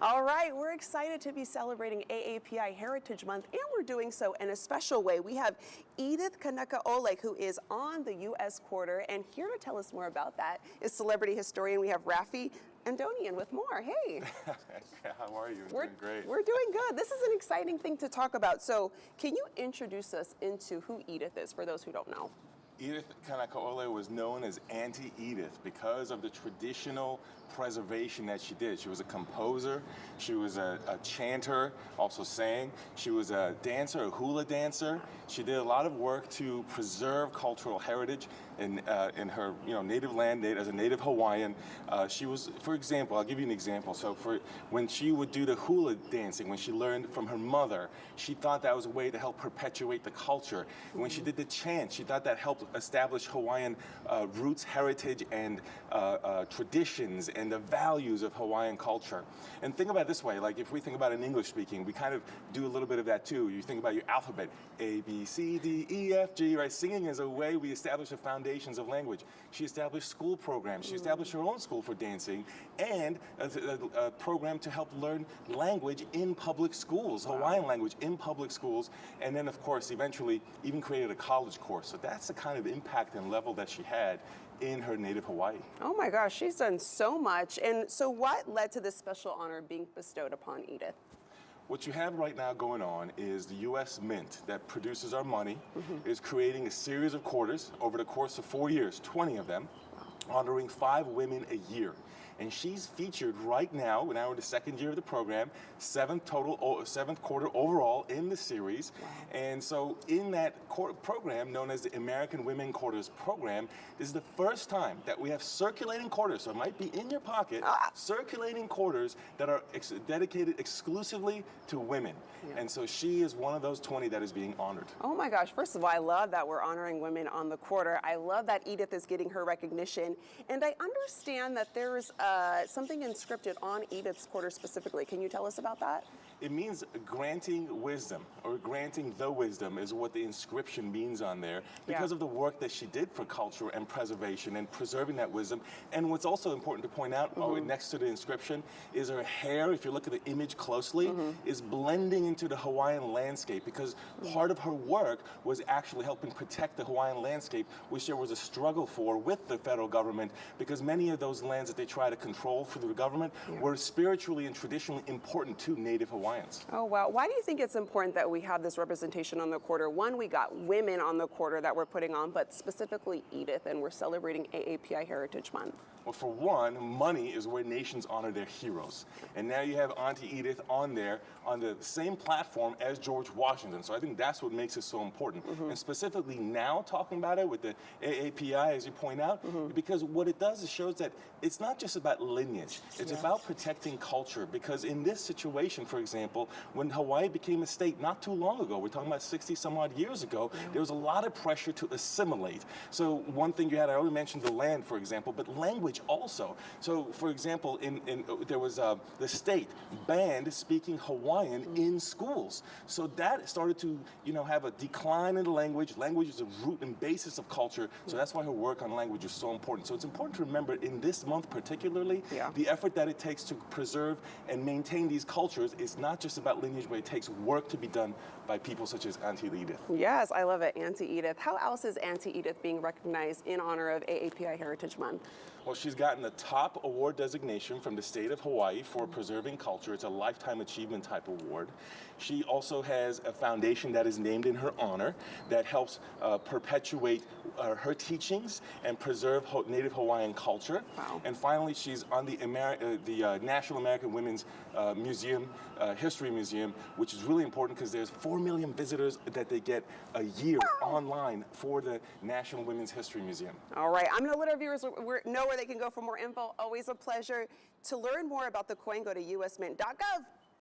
All right, we're excited to be celebrating AAPI Heritage Month, and we're doing so in a special way. We have Edith Kanakaʻole, who is on the U.S. Quarter, and here to tell us more about that is celebrity historian. We have Rafi Andonian with more. Hey. How are you? We're doing great. We're doing good. This is an exciting thing to talk about. So can you introduce us into who Edith is for those who don't know? Edith Kanakaʻole was known as Auntie Edith because of the traditional preservation that she did. She was a composer, she was a chanter, also sang, she was a dancer, a hula dancer. She did a lot of work to preserve cultural heritage in her native land as a native Hawaiian. She was, for example, I'll give you an example. So when she would do the hula dancing, when she learned from her mother, she thought that was a way to help perpetuate the culture. And when she did the chant, she thought that helped establish Hawaiian roots, heritage, and traditions and the values of Hawaiian culture. And think about it this way, like if we think about in English speaking, we kind of do a little bit of that too. You think about your alphabet, A, B, C, D, E, F, G, right? Singing is a way we establish the foundations of language. She established school programs. She established her own school for dancing and a program to help learn language in public schools, Hawaiian language in public schools. And then of course, eventually even created a college course. So that's the kind of impact and level that she had in her native Hawaii. Oh my gosh, she's done so much. And so what led to this special honor being bestowed upon Edith? What you have right now going on is the U.S. Mint that produces our money is creating a series of quarters over the course of 4 years, 20 of them, honoring 5 women a year. And she's featured right now, we're in the second year of the program, 7th quarter overall in the series. Wow. And so in that program, known as the American Women Quarters Program, this is the first time that we have circulating quarters, so it might be in your pocket, circulating quarters that are dedicated exclusively to women. Yeah. And so she is one of those 20 that is being honored. Oh my gosh, first of all, I love that we're honoring women on the quarter. I love that Edith is getting her recognition. And I understand that there's something inscripted on Edith's quarter specifically. Can you tell us about that? It means granting wisdom, or granting the wisdom is what the inscription means on there because of the work that she did for culture and preservation and preserving that wisdom. And what's also important to point out next to the inscription is her hair, if you look at the image closely, is blending into the Hawaiian landscape because part of her work was actually helping protect the Hawaiian landscape, which there was a struggle for with the federal government because many of those lands that they try to control through the government were spiritually and traditionally important to Native Hawaiians. Oh, wow. Why do you think it's important that we have this representation on the quarter? One, we got women on the quarter that we're putting on, but specifically Edith, and we're celebrating AAPI Heritage Month. Well, for one, money is where nations honor their heroes. And now you have Auntie Edith on there on the same platform as George Washington. So I think that's what makes it so important. And specifically now talking about it with the AAPI, as you point out, because what it does is shows that it's not just about lineage. It's about protecting culture. Because in this situation, for example, when Hawaii became a state not too long ago, we're talking about 60 some odd years ago, there was a lot of pressure to assimilate. So one thing you had, I already mentioned the land, for example, but language also. So for example, there was the state banned speaking Hawaiian in schools. So that started to have a decline in the language. Language is a root and basis of culture. So that's why her work on language is so important. So it's important to remember in this month particularly, the effort that it takes to preserve and maintain these cultures is not just about lineage, but it takes work to be done by people such as Auntie Edith. Yes, I love it, Auntie Edith. How else is Auntie Edith being recognized in honor of AAPI Heritage Month? Well, she's gotten the top award designation from the state of Hawaii for preserving culture. It's a lifetime achievement type award. She also has a foundation that is named in her honor that helps perpetuate her teachings and preserve Native Hawaiian culture. Wow. And finally, she's on the National American Women's Museum, History Museum, which is really important because there's 4 million visitors that they get a year online for the National Women's History Museum. All right, I'm going to let our viewers know where they can go for more info. Always a pleasure. To learn more about the coin, go to usmint.gov.